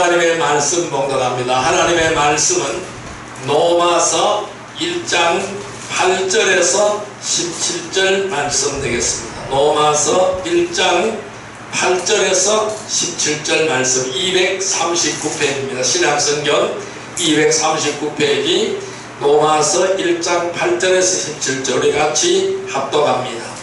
하나님의 말씀 봉독합니다. 하나님의 말씀은 로마서 1장 8절에서 17절 말씀 되겠습니다. 로마서 1장 8절에서 17절 말씀 239페이지입니다. 신약성경 239페이지 로마서 1장 8절에서 17절 우리 같이 합독합니다.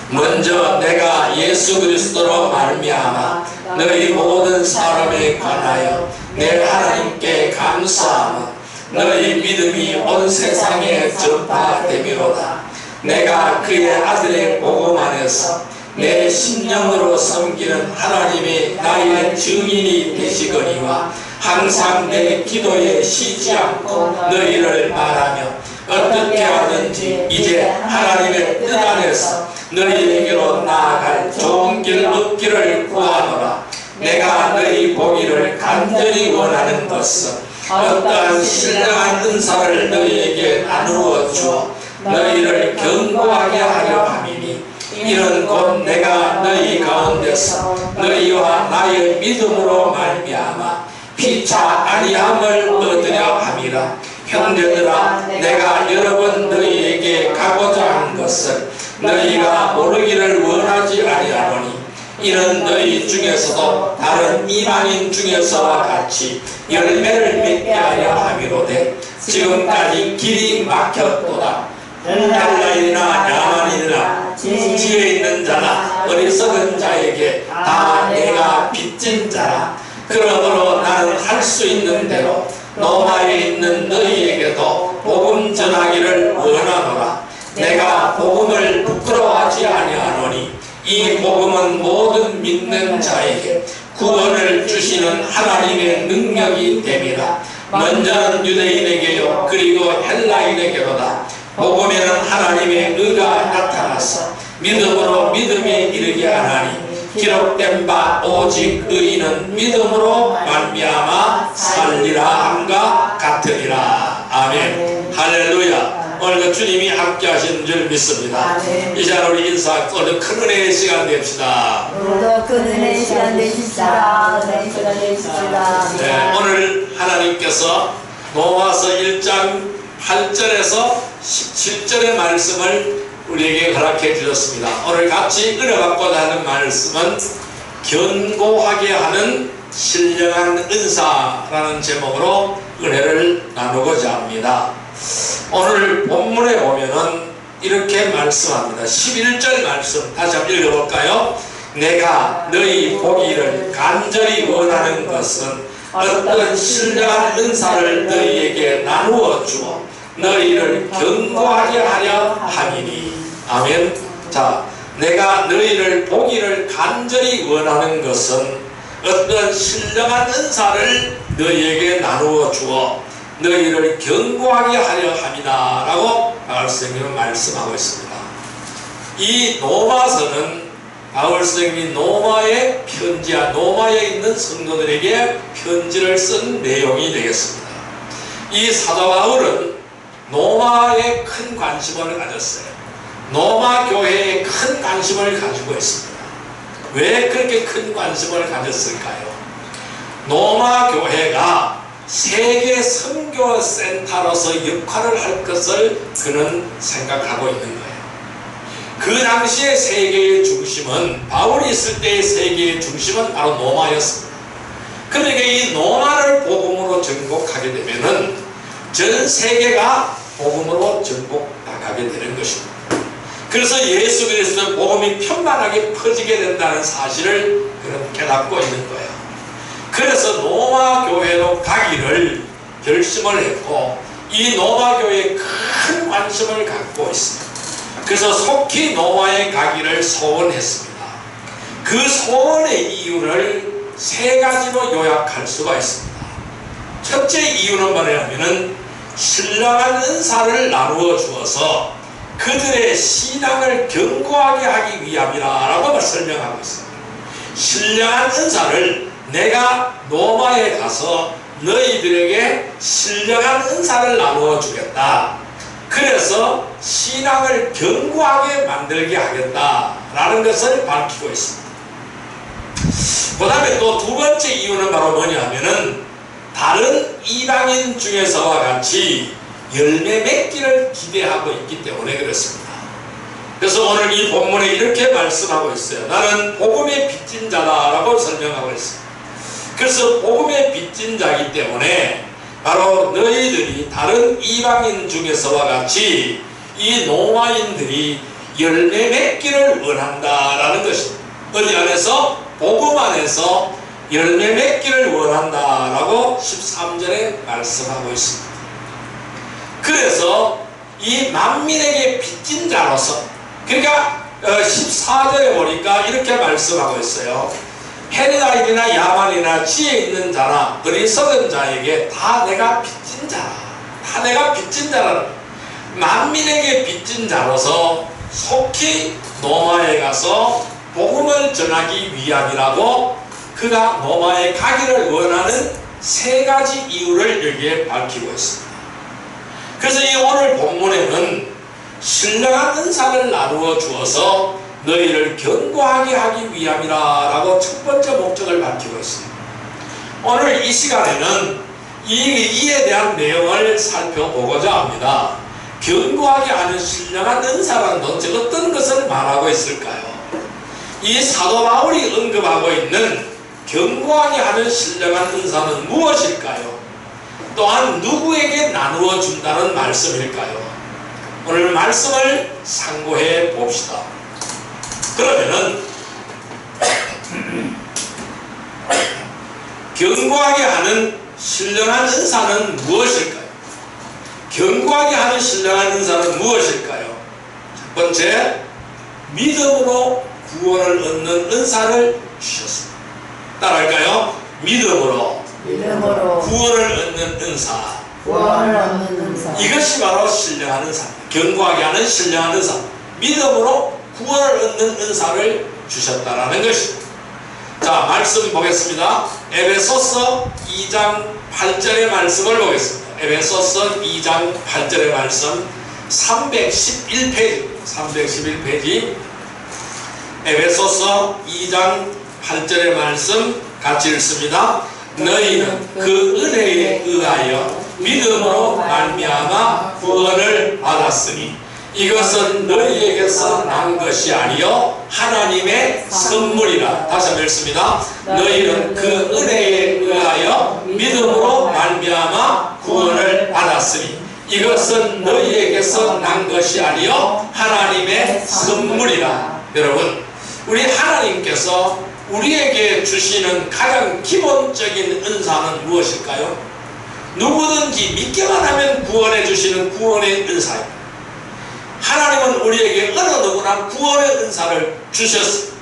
먼저 내가 예수 그리스도로 말미암아 너희 모든 사람에 관하여 내 하나님께 감사하며 너희 믿음이 온 세상에 전파되미로다. 내가 그의 아들의 복음 안에서 내 심령으로 섬기는 하나님이 나의 증인이 되시거니와 항상 내 기도에 쉬지 않고 너희를 말하며 어떻게 하든지 이제 하나님의 뜻 안에서 너희에게로 나아갈 좋은 길 얻기를 구하노라. 내가 너희 보기를 간절히 원하는 것은 어떠한 신령한 은사를 너희에게 나누어 주어 너희를 견고하게 하려 함이니 이는 곧 내가 너희 가운데서 너희와 나의 믿음으로 말미암아 피차 아니함을 얻으려 함이라. 형제들아, 내가 여러 번 너희에게 가고자 한 것을 너희가 모르기를 원하지 아니하노니 이는 너희 중에서도 다른 이방인 중에서와 같이 열매를 맺게 하려 함이로되 지금까지 길이 막혔도다. 헬라인이나 야만인이나 지혜 있는 자나 어리석은 자에게 다 내가 빚진 자라. 그러므로 나는 할 수 있는 대로 로마에 있는 너희에게도 복음 전하기를 원하노라. 내가 복음을 부끄러워하지 아니하노니 이 복음은 모든 믿는 자에게 구원을 주시는 하나님의 능력이 됨이라. 먼저는 유대인에게요 그리고 헬라인에게로다. 복음에는 하나님의 의가 나타나서 믿음으로 믿음에 이르게 하나니 기록된 바 오직 의인은 믿음으로 말미암아 살리라 함과 같으리라. 아멘. 할렐루야. 오늘도 주님이 함께 하시는 줄 믿습니다. 이 시간 우리 인사 오늘 큰 은혜의 시간 됩시다. 오늘도 큰 은혜의 시간 되십시다. 은혜의 시간 되십시다. 네, 오늘 하나님께서 로마서 1장 8절에서 17절의 말씀을 우리에게 허락해 주셨습니다. 오늘 같이 은혜받고자 하는 말씀은 견고하게 하는 신령한 은사라는 제목으로 은혜를 나누고자 합니다. 오늘 본문에 보면은 이렇게 말씀합니다. 11절 말씀 다시 한번 읽어볼까요? 내가 너희 보기를 간절히 원하는 것은 어떤 신령한 은사를 너희에게 나누어 주어 너희를 견고하게 하려 함이니. 아멘. 자, 내가 너희를 보기를 간절히 원하는 것은 어떤 신령한 은사를 너희에게 나누어 주어 너희를 견고하게 하려 함이다 라고 바울 선생님은 말씀하고 있습니다. 이 로마서는 바울 선생님이 로마의 편지야, 로마에 있는 성도들에게 편지를 쓴 내용이 되겠습니다. 이 사도 바울은 로마에 큰 관심을 가졌어요. 로마 교회에 큰 관심을 가지고 있습니다. 왜 그렇게 큰 관심을 가졌을까요? 로마 교회가 세계 선교센터로서 역할을 할 것을 그는 생각하고 있는 거예요. 그 당시에 세계의 중심은, 바울이 있을 때의 세계의 중심은 바로 로마였습니다. 그러니까 이 로마를 복음으로 정복하게 되면은 전 세계가 복음으로 정복당하게 되는 것입니다. 그래서 예수 그리스도의 복음이 편만하게 퍼지게 된다는 사실을 그는 깨닫고 있는 거예요. 그래서 로마 교회로 가기를 결심을 했고 이 로마 교회에 큰 관심을 갖고 있습니다. 그래서 속히 로마에 가기를 소원했습니다. 그 소원의 이유를 세 가지로 요약할 수가 있습니다. 첫째 이유는 뭐냐면은 신령한 은사를 나누어 주어서 그들의 신앙을 견고하게 하기 위함이라고 설명하고 있습니다. 신령한 은사를 내가 로마에 가서 너희들에게 신령한 은사를 나누어 주겠다. 그래서 신앙을 견고하게 만들게 하겠다라는 것을 밝히고 있습니다. 그 다음에 또 두 번째 이유는 바로 뭐냐면은 다른 이방인 중에서와 같이 열매 맺기를 기대하고 있기 때문에 그렇습니다. 그래서 오늘 이 본문에 이렇게 말씀하고 있어요. 나는 복음의 빚진 자다 라고 설명하고 있어요. 그래서 복음의 빚진 자이기 때문에 바로 너희들이 다른 이방인 중에서와 같이 이 로마인들이 열매 맺기를 원한다라는 것입니다. 어디 안에서? 복음 안에서 열매 맺기를 원한다라고 13절에 말씀하고 있습니다. 그래서 이 만민에게 빚진 자로서, 그러니까 14절에 보니까 이렇게 말씀하고 있어요. 헬라인이나 야만이나 지혜 있는 자나 어리석은 자에게 다 내가 빚진 자라. 다 내가 빚진 자라. 만민에게 빚진 자로서 속히 로마에 가서 복음을 전하기 위함이라고 그가 로마에 가기를 원하는 세 가지 이유를 여기에 밝히고 있습니다. 그래서 이 오늘 본문에는 신령한 은사를 나누어 주어서 너희를 견고하게 하기 위함이라고 첫 번째 목적을 밝히고 있습니다. 오늘 이 시간에는 이에 대한 내용을 살펴보고자 합니다. 견고하게 하는 신령한 은사란 도대체 어떤 것을 말하고 있을까요? 이 사도 바울이 언급하고 있는 견고하게 하는 신령한 은사는 무엇일까요? 또한 누구에게 나누어 준다는 말씀일까요? 오늘 말씀을 상고해 봅시다. 그러면은 견고하게 하는 신령한 은사는 무엇일까요? 견고하게 하는 신령한 은사는 무엇일까요? 첫 번째, 믿음으로 구원을 얻는 은사를 주셨습니다. 따라할까요? 믿음으로 구원을 얻는 은사. 이것이 바로 신령한 은사입니다. 견고하게 하는 신령한 은사. 믿음으로 구원을 얻는 은사를 주셨다라는 것입니다. 자, 말씀 보겠습니다. 에베소서 2장 8절의 말씀을 보겠습니다. 에베소서 2장 8절의 말씀 311페이지 311페이지 에베소서 2장 8절의 말씀 같이 읽습니다. 너희는 그 은혜에 의하여 믿음으로 말미암아 구원을 받았으니 이것은 너희에게서 난 것이 아니요 하나님의 선물이라. 다시 한번 읽습니다. 너희는 그 은혜에 의하여 믿음으로 말미암아 구원을 받았으니 이것은 너희에게서 난 것이 아니요 하나님의 선물이라. 여러분, 우리 하나님께서 우리에게 주시는 가장 기본적인 은사는 무엇일까요? 누구든지 믿기만 하면 구원해 주시는 구원의 은사입니다. 하나님은 우리에게 어느 누구나 구원의 은사를 주셨습니다.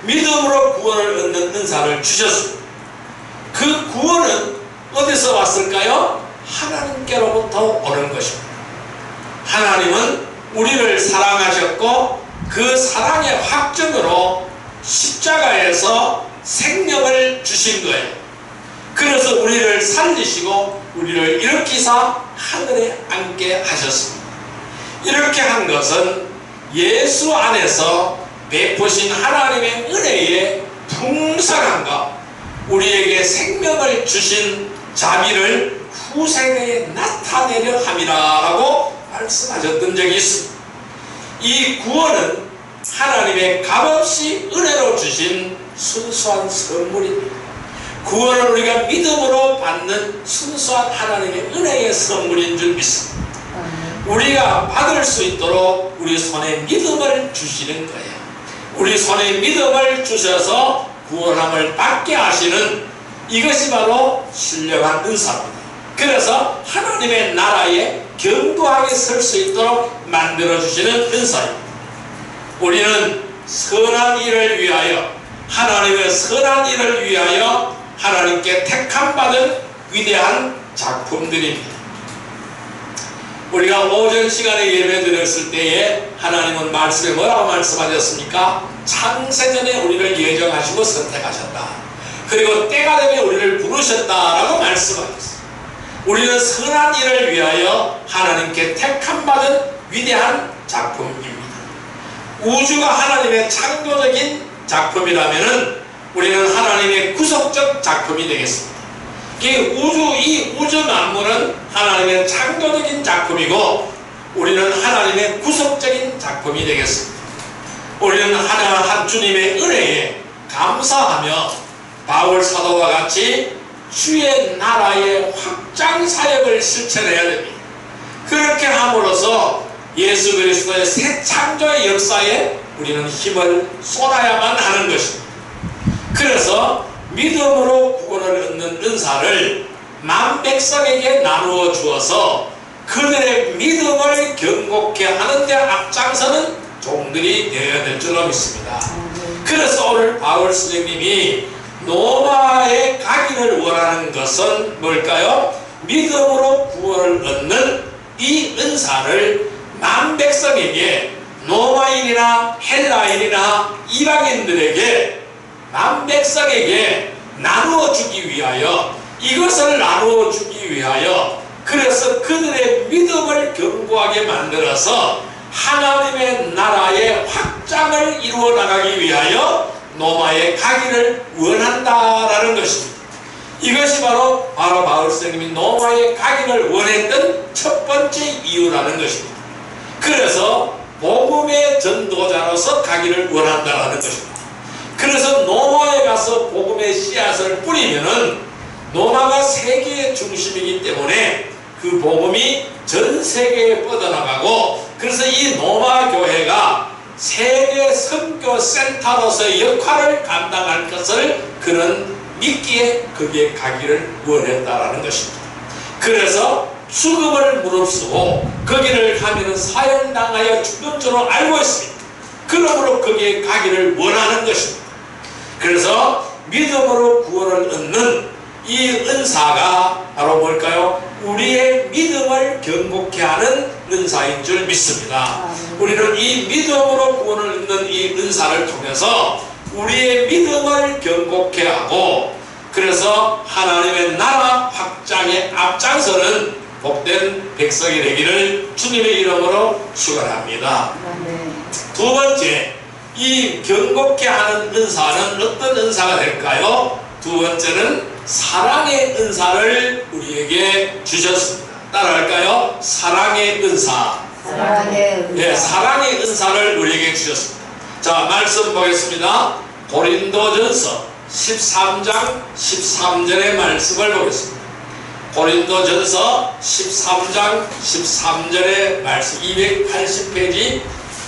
믿음으로 구원을 얻는 은사를 주셨습니다. 그 구원은 어디서 왔을까요? 하나님께로부터 오는 것입니다. 하나님은 우리를 사랑하셨고 그 사랑의 확증으로 십자가에서 생명을 주신 거예요. 그래서 우리를 살리시고 우리를 일으키사 하늘에 앉게 하셨습니다. 이렇게 한 것은 예수 안에서 베푸신 하나님의 은혜의 풍성함과 우리에게 생명을 주신 자비를 후생에 나타내려 함이라고 말씀하셨던 적이 있습니다. 이 구원은 하나님의 값없이 은혜로 주신 순수한 선물입니다. 구원은 우리가 믿음으로 받는 순수한 하나님의 은혜의 선물인 줄 믿습니다. 우리가 받을 수 있도록 우리 손에 믿음을 주시는 거예요. 우리 손에 믿음을 주셔서 구원함을 받게 하시는 이것이 바로 신령한 은사입니다. 그래서 하나님의 나라에 견고하게 설 수 있도록 만들어주시는 은사입니다. 우리는 선한 일을 위하여, 하나님의 선한 일을 위하여 하나님께 택함받은 위대한 작품들입니다. 우리가 오전 시간에 예배 드렸을 때에 하나님은 말씀에 뭐라고 말씀하셨습니까? 창세전에 우리를 예정하시고 선택하셨다. 그리고 때가 되면 우리를 부르셨다라고 말씀하셨어요. 우리는 선한 일을 위하여 하나님께 택함받은 위대한 작품입니다. 우주가 하나님의 창조적인 작품이라면은 우리는 하나님의 구속적 작품이 되겠습니다. 이 우주 만물은 하나님의 창조적인 작품이고 우리는 하나님의 구속적인 작품이 되겠습니다. 우리는 하나님 주님의 은혜에 감사하며 바울 사도와 같이 주의 나라의 확장 사역을 실천해야 됩니다. 그렇게 함으로써 예수 그리스도의 새 창조의 역사에 우리는 힘을 쏟아야만 하는 것입니다. 그래서 믿음으로 구원을 얻는 은사를 만백성에게 나누어 주어서 그들의 믿음을 견고케 하는 데 앞장서는 종들이 되어야 될 줄로 믿습니다. 그래서 오늘 바울 선생님이 노마에 가기를 원하는 것은 뭘까요? 믿음으로 구원을 얻는 이 은사를 만백성에게, 노마인이나 헬라인이나 이방인들에게, 만백성에게 나누어 주기 위하여, 이것을 나누어 주기 위하여, 그래서 그들의 믿음을 견고하게 만들어서 하나님의 나라의 확장을 이루어 나가기 위하여 노마에 가기를 원한다라는 것입니다. 이것이 바로 바울 선생님이 노마에 가기를 원했던 첫 번째 이유라는 것입니다. 그래서 복음의 전도자로서 가기를 원한다라는 것입니다. 그래서 노마에 가서 복음의 씨앗을 뿌리면은 노마가 세계의 중심이기 때문에 그 복음이 전 세계에 뻗어나가고, 그래서 이 노마 교회가 세계 선교 센터로서의 역할을 감당할 것을 그는 믿기에 거기에 가기를 원했다라는 것입니다. 그래서 죽음을 무릅쓰고 거기를 가면 사형당하여 죽는 줄로 알고 있습니다. 그러므로 거기에 가기를 원하는 것입니다. 그래서 믿음으로 구원을 얻는 이 은사가 바로 뭘까요? 우리의 믿음을 견고케 하는 은사인 줄 믿습니다. 우리는 이 믿음으로 구원을 얻는 이 은사를 통해서 우리의 믿음을 견고케 하고, 그래서 하나님의 나라 확장에 앞장서는 복된 백성이 되기를 주님의 이름으로 축원합니다. 두 번째, 이 견고케 하는 은사는 어떤 은사가 될까요? 두 번째는 사랑의 은사를 우리에게 주셨습니다. 따라할까요? 사랑의 은사. 예, 사랑의 은사를 우리에게 주셨습니다. 자, 말씀 보겠습니다. 고린도전서 13장 13절의 말씀을 보겠습니다. 고린도전서 13장 13절의 말씀, 280페이지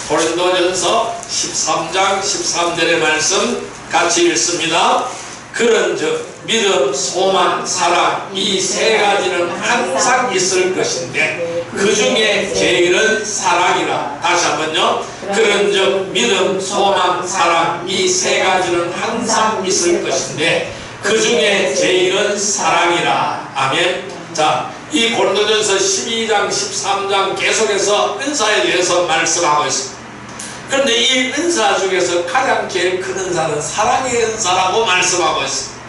고린도전서 13장 13절의 말씀 같이 읽습니다. 그런즉 믿음, 소망, 사랑 이 세 가지는 항상 있을 것인데 그 중에 제일은 사랑이라. 다시 한번요. 그런즉 믿음, 소망, 사랑 이 세 가지는 항상 있을 것인데 그 중에 제일은 사랑이라. 아멘. 자, 이 고린도전서 12장 13장 계속해서 은사에 대해서 말씀하고 있습니다. 그런데 이 은사 중에서 가장 제일 큰 은사는 사랑의 은사라고 말씀하고 있습니다.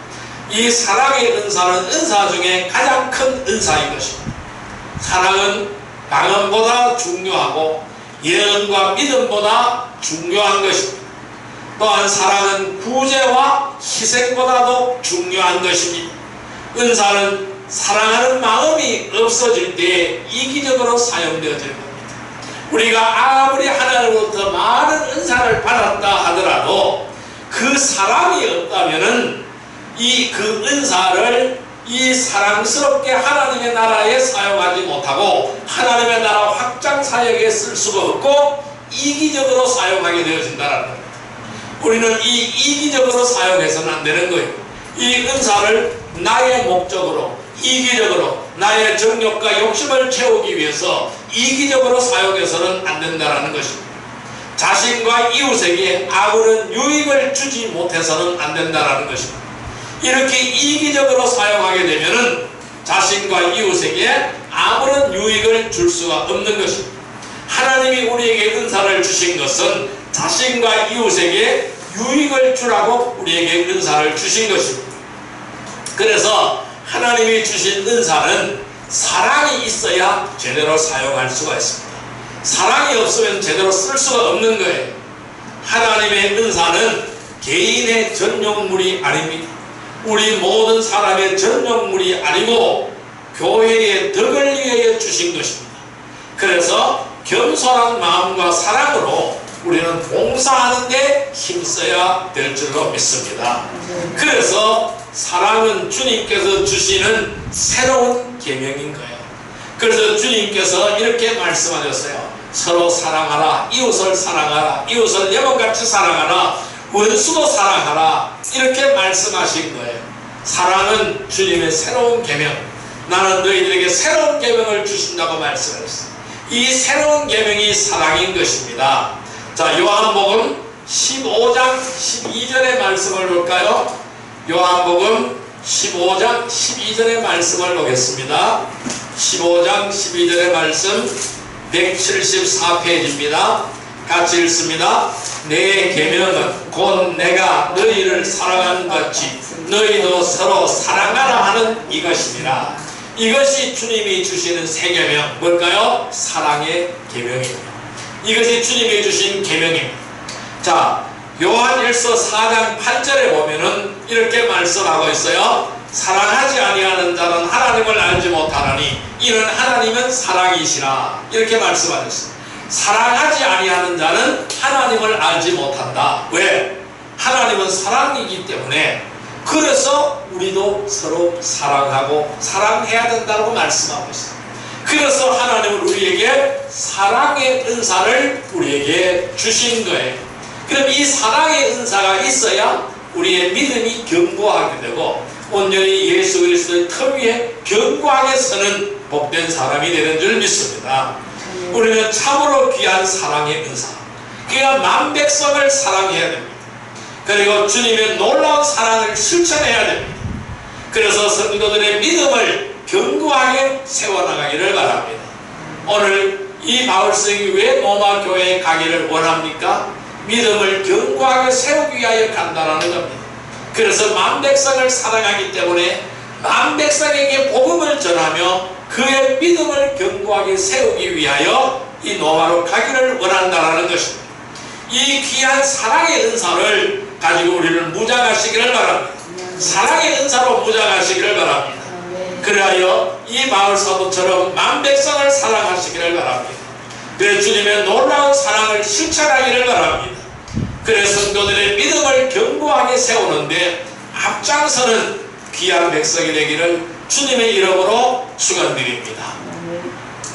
이 사랑의 은사는 은사 중에 가장 큰 은사인 것입니다. 사랑은 방언보다 중요하고 예언과 믿음보다 중요한 것입니다. 또한 사랑은 구제와 희생보다도 중요한 것입니다. 은사는 사랑하는 마음이 없어질 때 이기적으로 사용되어질 겁니다. 우리가 아무리 하나님으로부터 많은 은사를 받았다 하더라도 그 사랑이 없다면은 그 은사를 이 사랑스럽게 하나님의 나라에 사용하지 못하고 하나님의 나라 확장 사역에 쓸 수가 없고 이기적으로 사용하게 되어진다는 겁니다. 우리는 이 이기적으로 사용해서는 안 되는 거예요. 이 은사를 나의 목적으로, 이기적으로 나의 정욕과 욕심을 채우기 위해서 이기적으로 사용해서는 안 된다는 것입니다. 자신과 이웃에게 아무런 유익을 주지 못해서는 안 된다는 것입니다. 이렇게 이기적으로 사용하게 되면은 자신과 이웃에게 아무런 유익을 줄 수가 없는 것입니다. 하나님이 우리에게 은사를 주신 것은 자신과 이웃에게 유익을 주라고 우리에게 은사를 주신 것입니다. 그래서 하나님이 주신 은사는 사랑이 있어야 제대로 사용할 수가 있습니다. 사랑이 없으면 제대로 쓸 수가 없는 거예요. 하나님의 은사는 개인의 전용물이 아닙니다. 우리 모든 사람의 전용물이 아니고 교회의 덕을 위하여 주신 것입니다. 그래서 겸손한 마음과 사랑으로 우리는 봉사하는 데 힘써야 될 줄로 믿습니다. 그래서 사랑은 주님께서 주시는 새로운 계명인 거예요. 그래서 주님께서 이렇게 말씀하셨어요. 서로 사랑하라. 이웃을 사랑하라. 이웃을 내 몸같이 사랑하라. 원수도 사랑하라. 이렇게 말씀하신 거예요. 사랑은 주님의 새로운 계명. 나는 너희들에게 새로운 계명을 주신다고 말씀했어요. 이 새로운 계명이 사랑인 것입니다. 자, 요한복음 15장 12절의 말씀을 볼까요? 요한복음 15장 12절의 말씀을 보겠습니다. 15장 12절의 말씀 174페이지입니다. 같이 읽습니다. 내 계명은 곧 내가 너희를 사랑한 같이 너희도 서로 사랑하라 하는 이것이니라. 이것이 주님이 주시는 새 계명. 뭘까요? 사랑의 계명입니다. 이것이 주님이 주신 계명입니다. 자, 요한일서 4장 8절에 보면은 이렇게 말씀하고 있어요. 사랑하지 아니하는 자는 하나님을 알지 못하나니 이는 하나님은 사랑이시라. 이렇게 말씀하셨어요. 사랑하지 아니하는 자는 하나님을 알지 못한다. 왜? 하나님은 사랑이기 때문에. 그래서 우리도 서로 사랑하고 사랑해야 된다고 말씀하고 있어요. 그래서 하나님은 우리에게 사랑의 은사를 우리에게 주신 거예요. 그럼 이 사랑의 은사가 있어야 우리의 믿음이 견고하게 되고 온전히 예수 그리스도의 터 위에 견고하게 서는 복된 사람이 되는 줄 믿습니다. 우리는 참으로 귀한 사랑의 은사, 귀한 만백성을 사랑해야 됩니다. 그리고 주님의 놀라운 사랑을 실천해야 됩니다. 그래서 성도들의 믿음을 견고하게 세워나가기를 바랍니다. 오늘 이 바울성이 왜 로마 교회에 가기를 원합니까? 믿음을 견고하게 세우기 위하여 간다는 겁니다. 그래서 만백성을 사랑하기 때문에 만백성에게 복음을 전하며 그의 믿음을 견고하게 세우기 위하여 이 로마로 가기를 원한다는 것입니다. 이 귀한 사랑의 은사를 가지고 우리를 무장하시기를 바랍니다. 사랑의 은사로 무장하시기를 바랍니다. 그리하여 이 바울 사도처럼 만백성을 사랑하시기를 바랍니다. 그래 주님의 놀라운 사랑을 실천하기를 바랍니다. 그래 성도들의 믿음을 견고하게 세우는데 앞장서는 귀한 백성이 되기를 주님의 이름으로 축원드립니다.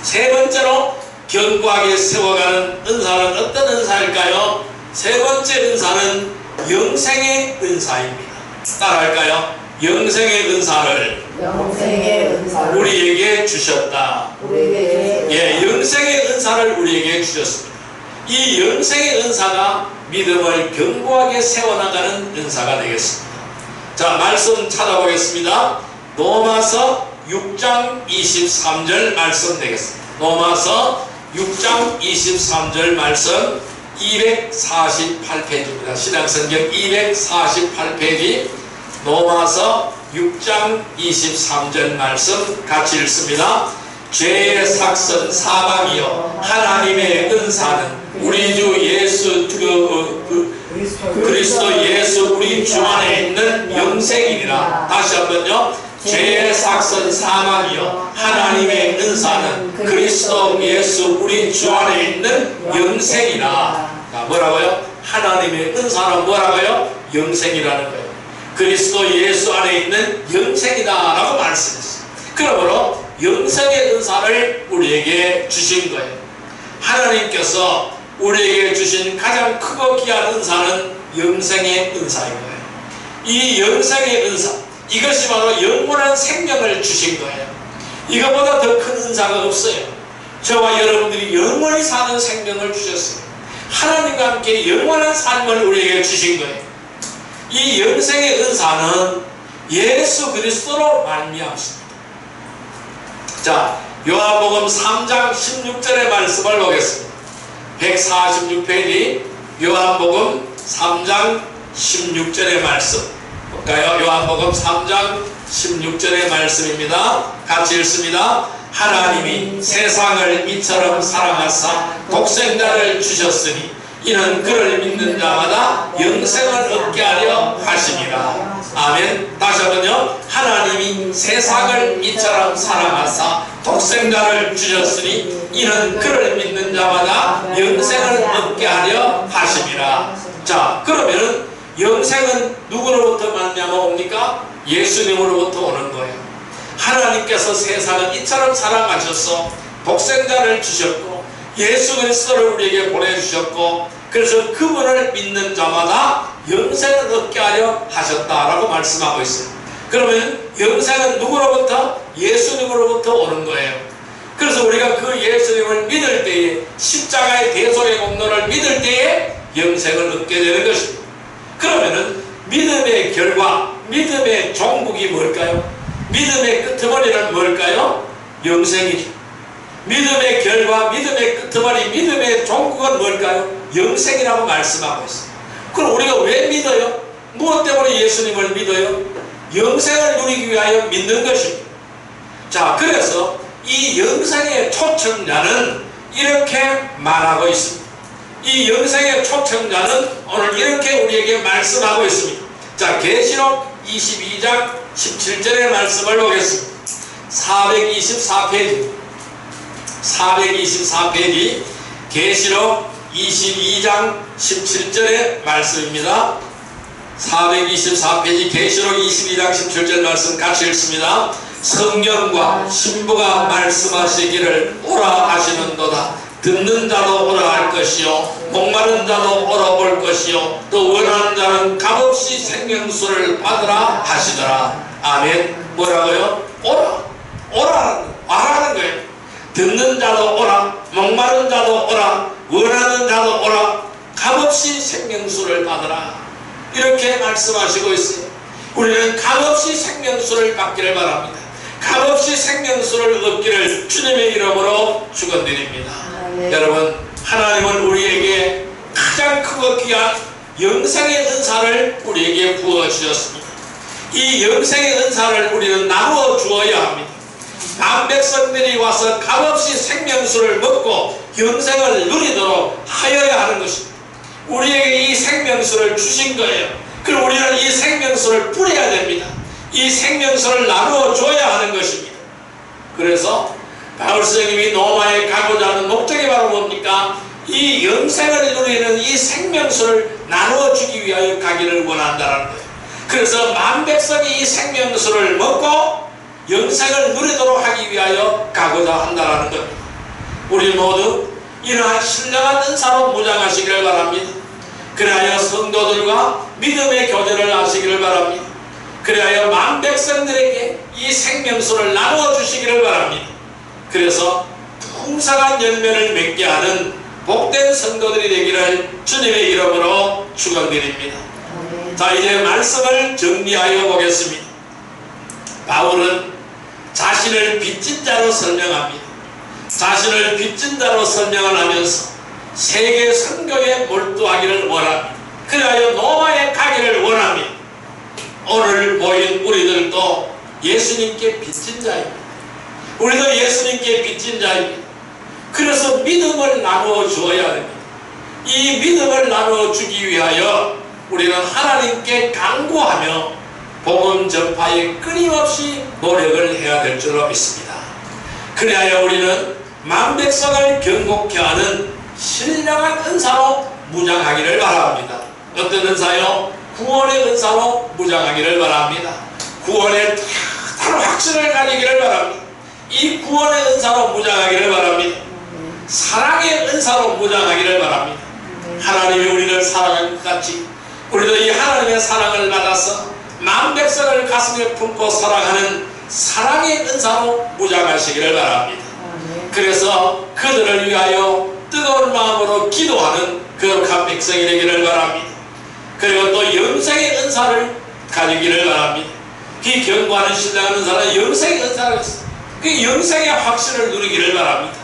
세 번째로 견고하게 세워가는 은사는 어떤 은사일까요? 세 번째 은사는 영생의 은사입니다. 따라할까요? 영생의 은사를 우리에게 주셨다. 예, 영생의 은사를 우리에게 주셨습니다. 이 영생의 은사가 믿음을 견고하게 세워나가는 은사가 되겠습니다. 자, 말씀 찾아보겠습니다. 로마서 6장 23절 말씀 되겠습니다. 로마서 6장 23절 말씀 248페이지입니다. 신약성경 248페이지 로마서 6장 23절 말씀 같이 읽습니다. 죄의 삭선 사망이요 하나님의 은사는 우리 주 예수 그리스도 예수 우리 주 안에 있는 영생이니라. 다시 한번요. 죄의 삭선 사망이요 하나님의 은사는 그리스도 예수 우리 주 안에 있는 영생이라. 뭐라고요? 하나님의 은사는 뭐라고요? 영생이라는 거예요. 그리스도 예수 안에 있는 영생이다 라고 말씀했어요. 그러므로 영생의 은사를 우리에게 주신 거예요. 하나님께서 우리에게 주신 가장 크고 귀한 은사는 영생의 은사인 거예요. 이 영생의 은사, 이것이 바로 영원한 생명을 주신 거예요. 이것보다 더 큰 은사가 없어요. 저와 여러분들이 영원히 사는 생명을 주셨어요. 하나님과 함께 영원한 삶을 우리에게 주신 거예요. 이 영생의 은사는 예수 그리스도로 말미암습니다. 자, 요한복음 3장 16절의 말씀을 보겠습니다. 146페이지 요한복음 3장 16절의 말씀 볼까요? 요한복음 3장 16절의 말씀입니다. 같이 읽습니다. 하나님이 세상을 이처럼 사랑하사 독생자를 주셨으니 이는 그를 믿는 자마다 영생을 얻게 하려 하심이라. 아멘. 다시 한번요. 하나님이 세상을 이처럼 사랑하사 독생자를 주셨으니 이는 그를 믿는 자마다 영생을 얻게 하려 하심이라. 자, 그러면은 영생은 누구로부터 말미암아 옵니까? 예수님으로부터 오는 거예요. 하나님께서 세상을 이처럼 사랑하셔서 독생자를 주셨고 예수 그리스도를 우리에게 보내주셨고, 그래서 그분을 믿는 자마다 영생을 얻게 하려 하셨다라고 말씀하고 있어요. 그러면 영생은 누구로부터? 예수님으로부터 오는 거예요. 그래서 우리가 그 예수님을 믿을 때에, 십자가의 대속의 공로를 믿을 때에 영생을 얻게 되는 것입니다. 그러면은 믿음의 결과, 믿음의 종국이 뭘까요? 믿음의 끄트머리는 뭘까요? 영생이죠. 믿음의 결과, 믿음의 끄트머리, 믿음의 종국은 뭘까요? 영생이라고 말씀하고 있어요. 그럼 우리가 왜 믿어요? 무엇 때문에 예수님을 믿어요? 영생을 누리기 위하여 믿는 것입니다. 자, 그래서 이 영생의 초청자는 이렇게 말하고 있습니다. 이 영생의 초청자는 오늘 이렇게 우리에게 말씀하고 있습니다. 자, 계시록 22장 17절의 말씀을 보겠습니다. 424페이지 계시록 22장 17절의 말씀입니다. 424페이지 계시록 22장 17절 말씀 같이 읽습니다. 성령과 신부가 말씀하시기를 오라 하시는도다. 듣는 자도 오라 할 것이요 목마른 자도 오라 볼 것이요 또 원하는 자는 값없이 생명수를 받으라 하시더라. 아멘. 뭐라고요? 오라는 거예요. 듣는 자도 오라, 목마른 자도 오라, 원하는 자도 오라, 값없이 생명수를 받으라. 이렇게 말씀하시고 있어요. 우리는 값없이 생명수를 받기를 바랍니다. 값없이 생명수를 얻기를 주님의 이름으로 축원드립니다. 여러분, 하나님은 우리에게 가장 크고 귀한 영생의 은사를 우리에게 부어주셨습니다. 이 영생의 은사를 우리는 나누어 주어야 합니다. 만백성들이 와서 값없이 생명수를 먹고 영생을 누리도록 하여야 하는 것입니다. 우리에게 이 생명수를 주신 거예요. 그럼 우리는 이 생명수를 뿌려야 됩니다. 이 생명수를 나누어 줘야 하는 것입니다. 그래서 바울 스님이 로마에 가고자 하는 목적이 바로 뭡니까? 이 영생을 누리는 이 생명수를 나누어 주기 위하여 가기를 원한다는 거예요. 그래서 만백성이 이 생명수를 먹고 영생을 누리도록 하기 위하여 가고자 한다는 겁니다. 우리 모두 이러한 신령한 은사로 무장하시기를 바랍니다. 그리하여 성도들과 믿음의 교제를 하시기를 바랍니다. 그리하여 만백성들에게 이 생명수를 나누어 주시기를 바랍니다. 그래서 풍성한 열매를 맺게 하는 복된 성도들이 되기를 주님의 이름으로 축원드립니다. 자, 이제 말씀을 정리하여 보겠습니다. 바울은 자신을 빚진 자로 설명합니다. 자신을 빚진 자로 설명을 하면서 세계 선교에 몰두하기를 원합니다. 그리하여 로마에 가기를 원합니다. 오늘 모인 우리들도 예수님께 빚진 자입니다. 우리도 예수님께 빚진 자입니다. 그래서 믿음을 나누어 주어야 됩니다. 이 믿음을 나누어 주기 위하여 우리는 하나님께 간구하며 복음 전파에 끊임없이 노력을 해야 될 줄로 믿습니다. 그리하여 우리는 만백성을 경고케 하는 신령한 은사로 무장하기를 바랍니다. 어떤 은사요? 구원의 은사로 무장하기를 바랍니다. 구원의 다른 확신을 가지기를 바랍니다. 이 구원의 은사로 무장하기를 바랍니다. 사랑의 은사로 무장하기를 바랍니다. 하나님이 우리를 사랑한 것 같이 우리도 이 하나님의 사랑을 받아서 만백성을 가슴에 품고 사랑하는 사랑의 은사로 무장하시기를 바랍니다. 그래서 그들을 위하여 뜨거운 마음으로 기도하는 거룩한 백성이 되기를 바랍니다. 그리고 또 영생의 은사를 가지기를 바랍니다. 이 경고하는 신령한 은사는 영생의 은사를 그 영생의 확신을 누리기를 바랍니다.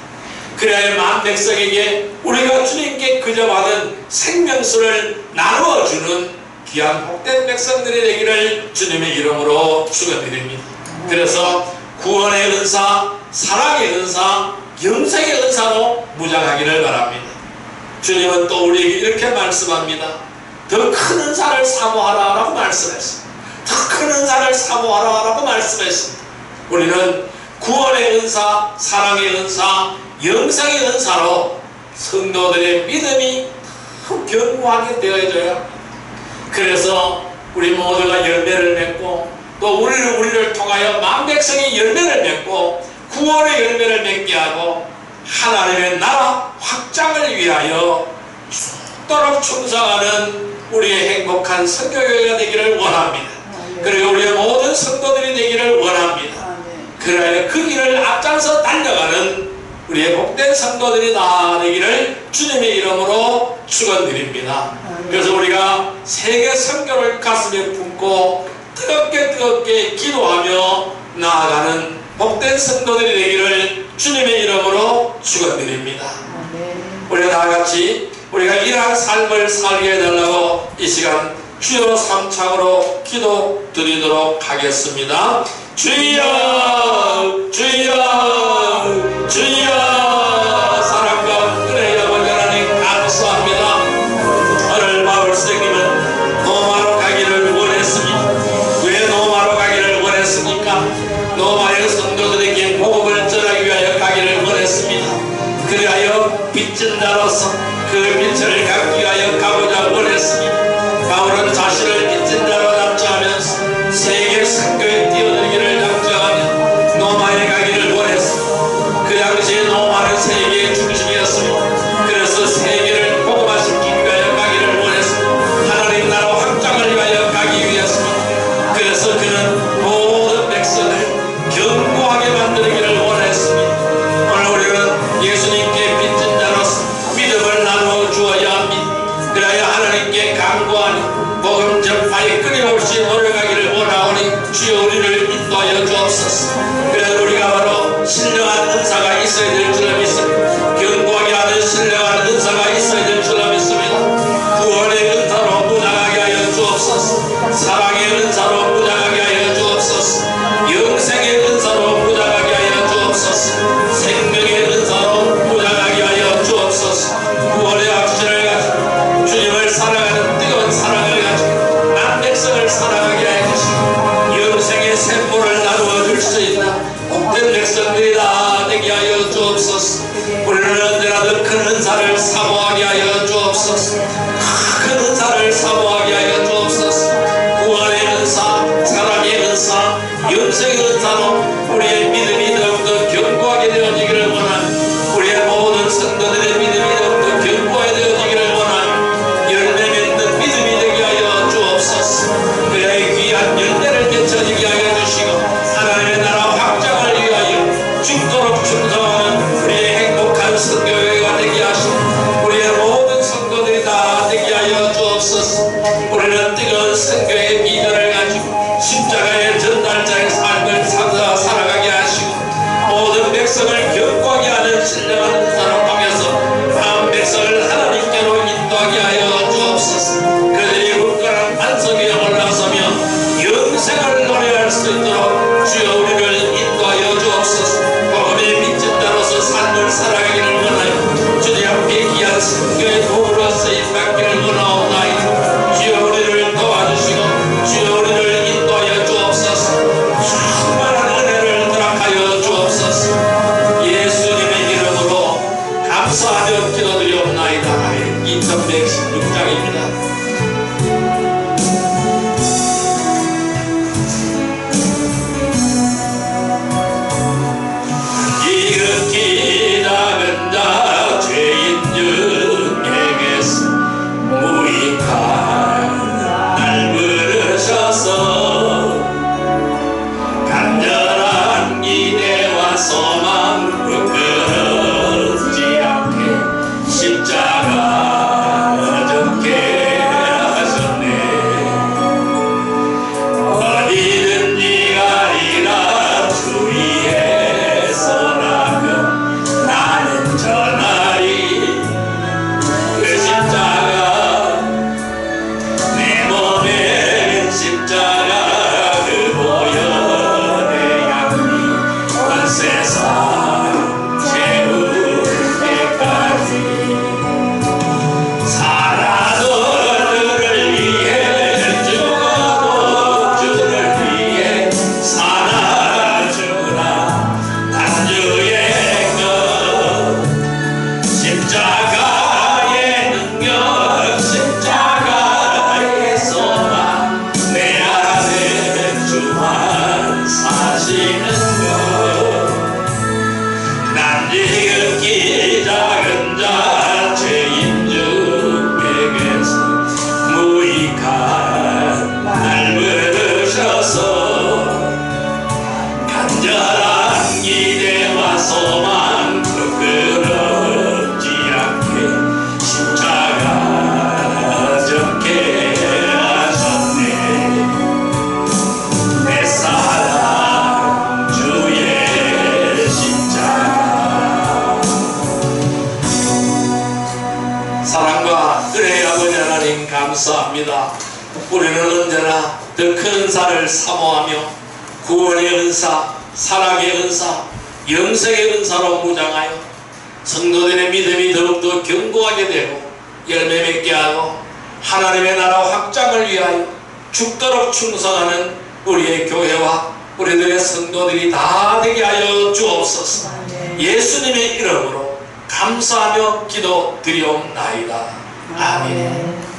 그래야 만백성에게 우리가 주님께 그저 받은 생명수를 나누어주는 귀한 복된 백성들이 되기를 주님의 이름으로 축원드립니다. 그래서 구원의 은사, 사랑의 은사, 영생의 은사로 무장하기를 바랍니다. 주님은 또 우리에게 이렇게 말씀합니다. 더 큰 은사를 사모하라 라고 말씀했습니다. 더 큰 은사를 사모하라 라고 말씀했습니다. 우리는 구원의 은사, 사랑의 은사, 영생의 은사로 성도들의 믿음이 더 견고하게 되어져야 합니다. 그래서 우리 모두가 열매를 맺고 또 우리를 통하여 만백성이 열매를 맺고 구원의 열매를 맺게 하고 하나님의 나라 확장을 위하여 죽도록 충성하는 우리의 행복한 선교회가 되기를 원합니다. 그리고 우리의 모든 성도들이 되기를 원합니다. 그래야 그 길을 앞장서 달려가는 우리의 복된 성도들이 다 되기를 주님의 이름으로 축원드립니다. 그래서 우리가 세계 선교를 가슴에 품고 뜨겁게 기도하며 나아가는 복된 성도들이 되기를 주님의 이름으로 축원드립니다. 우리가 다같이 우리가 이러한 삶을 살게 해달라고 이 시간 주여 삼창으로 기도 드리도록 하겠습니다. 주여 주여 주여. 사랑과 은혜의 아버지 하나님 감사합니다. 오늘 마을 선생님은 노마로 가기를 원했습니다. 왜 노마로 가기를 원했습니까? 노마의 성도들에게 복음을 전하기 위하여 가기를 원했습니다. 그리하여 빚진 자로서 그 빛을 갖기 위하여 가고자 원했습니다. 바울은 자신을 빚진 자로 납치하면서 세계 선교에 뛰어들기를 작정하며 노마에 가기를 원했습니다. 그 당시에 노마는 세계의 중심이었습니다. 그래서 세계를 복음화시키기 위하여 가기를 원했습니다. 하나님 나라 확장을 위하여 가기 위해서입니다. 그래서 그는 모든 백성을 견고하게 만들기를 원했습니다. 오늘 우리는 예수님께 빚진 자로서 믿음을 나누어 주어야 합니다. 그래야 하나님께 간구하니 복음 전파에 끊임없이 노력하기를 원하오니 주여 우리를 인도하여 주옵소서. 그래서 우리가 바로 신령한 은사가 있어야 될 줄을 믿습니다. 견고하게 하는 신령한 은사가 있어야 될 줄을 믿습니다. 구원의 은사로 무장하게 하여 주옵소서. 사랑의 은사로 무장하게 하여 주옵소서. 영생의 은사로 무장하게 하여 주옵소서. 생명의 은사로 무장하게 하여 주옵소서. 구원의 확신을 가지고 주님을 사랑하는 뜨거운 사랑을 가지고 남백성을 사랑하게 해주시고 영생의 샘물을 나누어 줄 수 있는 복된 백성들이 다 되게 하여 주옵소서. 우리는 언제나 더 큰 은사를 사모하게 하여 주옵소서. 큰 은사를 사모하게 하여 주옵소서. 구원의 은사, 사랑의 은사, 영생의 은사로 우리의 믿음이 더욱더 견고하게 되어지기를 원하는 우리의 모든 성도들의 믿음이 더욱더 견고하게 되어지기를 원하는 열매 맺는 믿음이 되게 하여 주옵소서. 그의 귀한 열매를 맺혀지게 하여 주시고 하나님의 나라 확장을 위하여 죽도록 충성하는 우리의 행복한 선교회가 되게 하시고 우리의 모든 성도들이 다 되게 하여 주옵소서. 우리는 뜨거운 선교의 비전을 가지고 십자가의 전달자의 삶을 살아가게 하시고 간절한 기대와 소망 부끄럽지 않게 십자가 졌게 하셨네. 내 사랑 주의 십자가. 사랑과 은혜의 아버지 하나님 감사합니다. 우리는 언제나 더 큰 은사를 사모하며 구원의 은사, 사랑의 은사, 영생의 은사로 무장하여 성도들의 믿음이 더욱더 견고하게 되고 열매 맺게 하고 하나님의 나라 확장을 위하여 죽도록 충성하는 우리의 교회와 우리들의 성도들이 다 되게 하여 주옵소서. 예수님의 이름으로 감사하며 기도드리옵나이다. 아멘.